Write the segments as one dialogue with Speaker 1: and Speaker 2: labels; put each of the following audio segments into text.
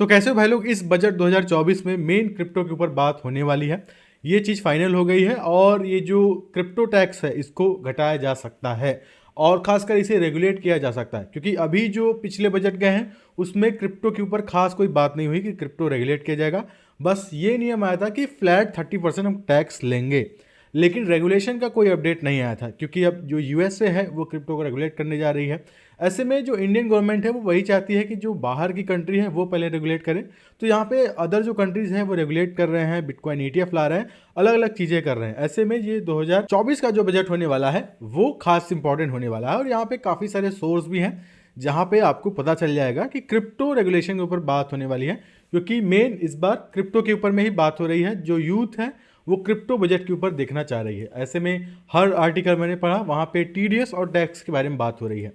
Speaker 1: तो कैसे हो भाई लोग, इस बजट 2024 में मेन क्रिप्टो के ऊपर बात होने वाली है। ये चीज़ फाइनल हो गई है और ये जो क्रिप्टो टैक्स है इसको घटाया जा सकता है और खासकर इसे रेगुलेट किया जा सकता है, क्योंकि अभी जो पिछले बजट गए हैं उसमें क्रिप्टो के ऊपर खास कोई बात नहीं हुई कि क्रिप्टो रेगुलेट किया जाएगा। बस ये नियम आया था कि फ्लैट 30% हम टैक्स लेंगे, लेकिन रेगुलेशन का कोई अपडेट नहीं आया था, क्योंकि अब जो यूएसए है वो क्रिप्टो को रेगुलेट करने जा रही है। ऐसे में जो इंडियन गवर्नमेंट है वो वही चाहती है कि जो बाहर की कंट्री है वो पहले रेगुलेट करे। तो यहाँ पे अदर जो कंट्रीज हैं वो रेगुलेट कर रहे हैं, बिटकॉइन ईटीएफ ला रहे हैं, अलग अलग चीज़ें कर रहे हैं। ऐसे में ये 2024 का जो बजट होने वाला है वो खास इंपॉर्टेंट होने वाला है और यहाँ पे काफ़ी सारे सोर्स भी हैं जहाँ पे आपको पता चल जाएगा कि क्रिप्टो रेगुलेशन के ऊपर बात होने वाली है, क्योंकि मेन इस बार क्रिप्टो के ऊपर में ही बात हो रही है। जो यूथ है वो क्रिप्टो बजट के ऊपर देखना चाह रही है। ऐसे में हर आर्टिकल मैंने पढ़ा वहाँ पे टीडीएस और टैक्स के बारे में बात हो रही है।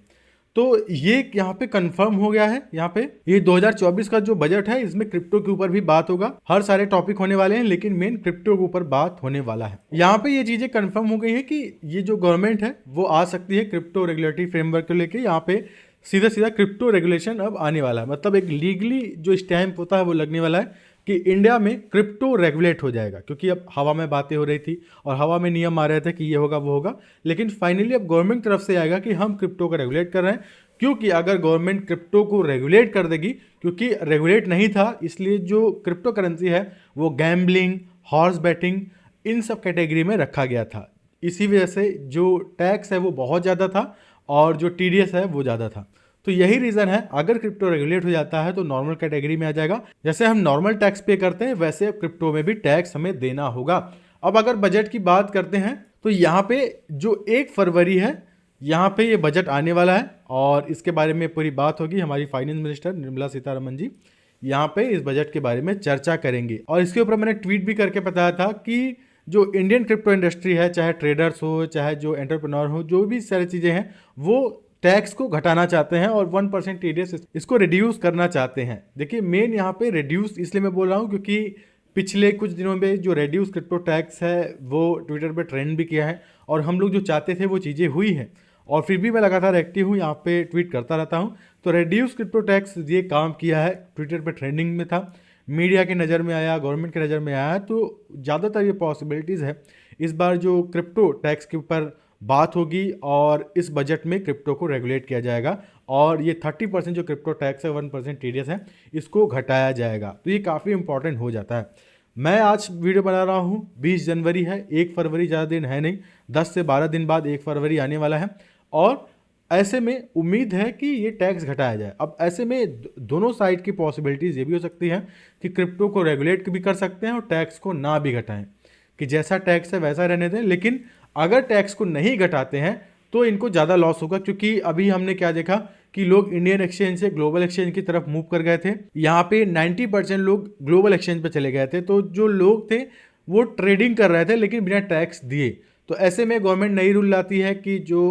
Speaker 1: तो ये यहाँ पे कंफर्म हो गया है। यहाँ पे ये 2024 का जो बजट है इसमें क्रिप्टो के ऊपर भी बात होगा। हर सारे टॉपिक होने वाले हैं लेकिन मेन क्रिप्टो के ऊपर बात होने वाला है। यहाँ पे ये चीजें कंफर्म हो गई है कि ये जो गवर्नमेंट है वो आ सकती है क्रिप्टो रेगुलेटरी फ्रेमवर्क को लेके। यहाँ पे सीधा सीधा क्रिप्टो रेगुलेशन अब आने वाला है, मतलब एक लीगली जो स्टैम्प होता है वो लगने वाला है कि इंडिया में क्रिप्टो रेगुलेट हो जाएगा। क्योंकि अब हवा में बातें हो रही थी और हवा में नियम आ रहे थे कि ये होगा वो होगा, लेकिन फाइनली अब गवर्नमेंट तरफ से आएगा कि हम क्रिप्टो को रेगुलेट कर रहे हैं। क्योंकि अगर गवर्नमेंट क्रिप्टो को रेगुलेट कर देगी, क्योंकि रेगुलेट नहीं था इसलिए जो क्रिप्टो करेंसी है वो गैम्बलिंग, हॉर्स बैटिंग, इन सब कैटेगरी में रखा गया था। इसी वजह से जो टैक्स है वो बहुत ज़्यादा था और जो टीडीएस है वो ज़्यादा था। तो यही रीज़न है, अगर क्रिप्टो रेगुलेट हो जाता है तो नॉर्मल कैटेगरी में आ जाएगा। जैसे हम नॉर्मल टैक्स पे करते हैं वैसे क्रिप्टो में भी टैक्स हमें देना होगा। अब अगर बजट की बात करते हैं तो यहाँ पे जो 1 फरवरी है यहाँ पे ये बजट आने वाला है और इसके बारे में पूरी बात होगी। हमारी फाइनेंस मिनिस्टर निर्मला सीतारमण जी यहाँ पे इस बजट के बारे में चर्चा करेंगे। और इसके ऊपर मैंने ट्वीट भी करके बताया था कि जो इंडियन क्रिप्टो इंडस्ट्री है, चाहे ट्रेडर्स हो चाहे जो एंटरप्रेन्योर हो, जो भी सारी चीज़ें हैं वो टैक्स को घटाना चाहते हैं और 1% टीडीएस इसको रिड्यूस करना चाहते हैं। देखिए मेन यहाँ पे रिड्यूस इसलिए मैं बोल रहा हूँ क्योंकि पिछले कुछ दिनों में जो रिड्यूस क्रिप्टो टैक्स है वो ट्विटर पे ट्रेंड भी किया है और हम लोग जो चाहते थे वो चीज़ें हुई हैं और फिर भी मैं लगातार एक्टिव हूँ, यहाँ पे ट्वीट करता रहता हूँ। तो रिड्यूस क्रिप्टो टैक्स ये काम किया है, ट्विटर पे ट्रेंडिंग में था, मीडिया की नज़र में आया, गवर्नमेंट की नज़र में आया। तो ज़्यादातर ये पॉसिबिलिटीज़ है इस बार जो क्रिप्टो टैक्स के ऊपर बात होगी और इस बजट में क्रिप्टो को रेगुलेट किया जाएगा और ये 30% जो क्रिप्टो टैक्स है, 1% टीडीएस है, इसको घटाया जाएगा। तो ये काफ़ी इंपॉर्टेंट हो जाता है। मैं आज वीडियो बना रहा हूँ, 20 जनवरी है, 1 फरवरी ज़्यादा दिन है नहीं, 10 से 12 दिन बाद 1 फरवरी आने वाला है और ऐसे में उम्मीद है कि ये टैक्स घटाया जाए। अब ऐसे में दोनों साइड की पॉसिबिलिटीज़ ये भी हो सकती है कि क्रिप्टो को रेगुलेट भी कर सकते हैं और टैक्स को ना भी घटाएं, कि जैसा टैक्स है वैसा रहने दें। लेकिन अगर टैक्स को नहीं घटाते हैं तो इनको ज़्यादा लॉस होगा, क्योंकि अभी हमने क्या देखा कि लोग इंडियन एक्सचेंज से ग्लोबल एक्सचेंज की तरफ मूव कर गए थे। यहाँ पे 90% लोग ग्लोबल एक्सचेंज पे चले गए थे। तो जो लोग थे वो ट्रेडिंग कर रहे थे लेकिन बिना टैक्स दिए। तो ऐसे में गवर्नमेंट नई रूल लाती है कि जो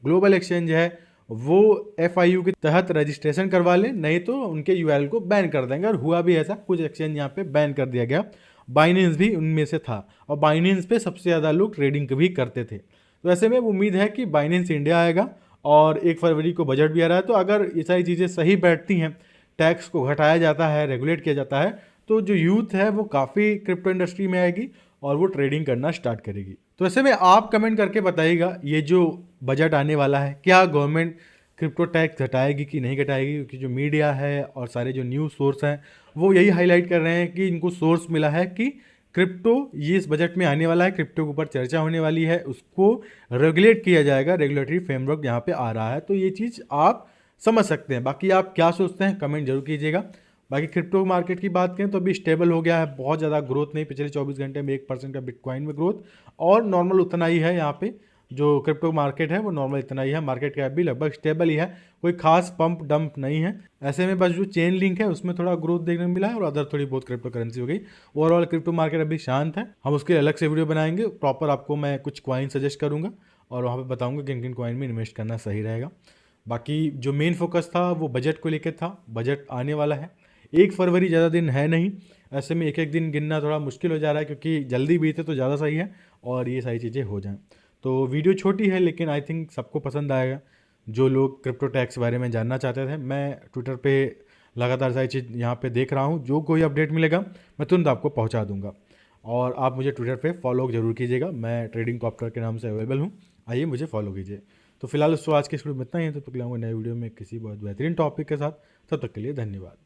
Speaker 1: ग्लोबल एक्सचेंज है वो FIU के तहत रजिस्ट्रेशन करवा लें, नहीं तो उनके URL को बैन कर देंगे। और हुआ भी ऐसा, कुछ एक्सचेंज यहाँ पे बैन कर दिया गया। बाइनेंस भी उनमें से था और बाइनेंस पे सबसे ज़्यादा लोग ट्रेडिंग भी करते थे। तो ऐसे में उम्मीद है कि बाइनेंस इंडिया आएगा और 1 फरवरी को बजट भी आ रहा है। तो अगर ये सारी चीज़ें सही बैठती हैं, टैक्स को घटाया जाता है, रेगुलेट किया जाता है, तो जो यूथ है वो काफ़ी क्रिप्टो इंडस्ट्री में आएगी और वो ट्रेडिंग करना स्टार्ट करेगी। तो ऐसे में आप कमेंट करके बताइएगा ये जो बजट आने वाला है क्या गवर्नमेंट क्रिप्टो टैक्स घटाएगी कि नहीं घटाएगी, क्योंकि जो मीडिया है और सारे जो न्यूज़ सोर्स हैं वो यही हाईलाइट कर रहे हैं कि इनको सोर्स मिला है कि क्रिप्टो ये इस बजट में आने वाला है, क्रिप्टो के ऊपर चर्चा होने वाली है, उसको रेगुलेट किया जाएगा, रेगुलेटरी फ्रेमवर्क यहाँ पे आ रहा है। तो ये चीज़ आप समझ सकते हैं। बाकी आप क्या सोचते हैं कमेंट जरूर कीजिएगा। बाकी क्रिप्टो मार्केट की बात करें तो अभी स्टेबल हो गया है, बहुत ज़्यादा ग्रोथ नहीं, पिछले 24 घंटे में 1% का बिटकॉइन में ग्रोथ और नॉर्मल उतना ही है। यहाँ पे जो क्रिप्टो मार्केट है वो नॉर्मल इतना ही है, मार्केट कैप भी लगभग स्टेबल ही है, कोई खास पंप डंप नहीं है। ऐसे में बस जो चेन लिंक है उसमें थोड़ा ग्रोथ देखने को मिला है और अदर थोड़ी बहुत क्रिप्टो करेंसी हो गई। ओवरऑल क्रिप्टो मार्केट अभी शांत है। हम उसके अलग से वीडियो बनाएंगे, प्रॉपर आपको मैं कुछ कॉइन सजेस्ट करूँगा और वहाँ पर बताऊँगा किन किन कॉइन में इन्वेस्ट करना सही रहेगा। बाकी जो मेन फोकस था वो बजट को लेकर था, बजट आने वाला है, 1 फरवरी ज़्यादा दिन है नहीं। ऐसे में एक एक दिन गिनना थोड़ा मुश्किल हो जा रहा है, क्योंकि जल्दी बीते तो ज़्यादा सही है और ये सारी चीज़ें हो जाएं। तो वीडियो छोटी है लेकिन आई थिंक सबको पसंद आएगा। जो लोग क्रिप्टो टैक्स के बारे में जानना चाहते थे, मैं ट्विटर पे लगातार सारी चीज़ यहाँ पे देख रहा हूँ। जो कोई अपडेट मिलेगा मैं तुरंत आपको पहुँचा दूंगा। और आप मुझे ट्विटर पे फॉलो जरूर कीजिएगा, मैं ट्रेडिंग कॉप्टर के नाम से अवेलेबल हूँ, आइए मुझे फॉलो कीजिए। तो फिलहाल दोस्तों आज के इस वीडियो में इतना ही है, तो अगले आऊँगा नए वीडियो में किसी बहुत बेहतरीन टॉपिक के साथ। तब तक के लिए धन्यवाद।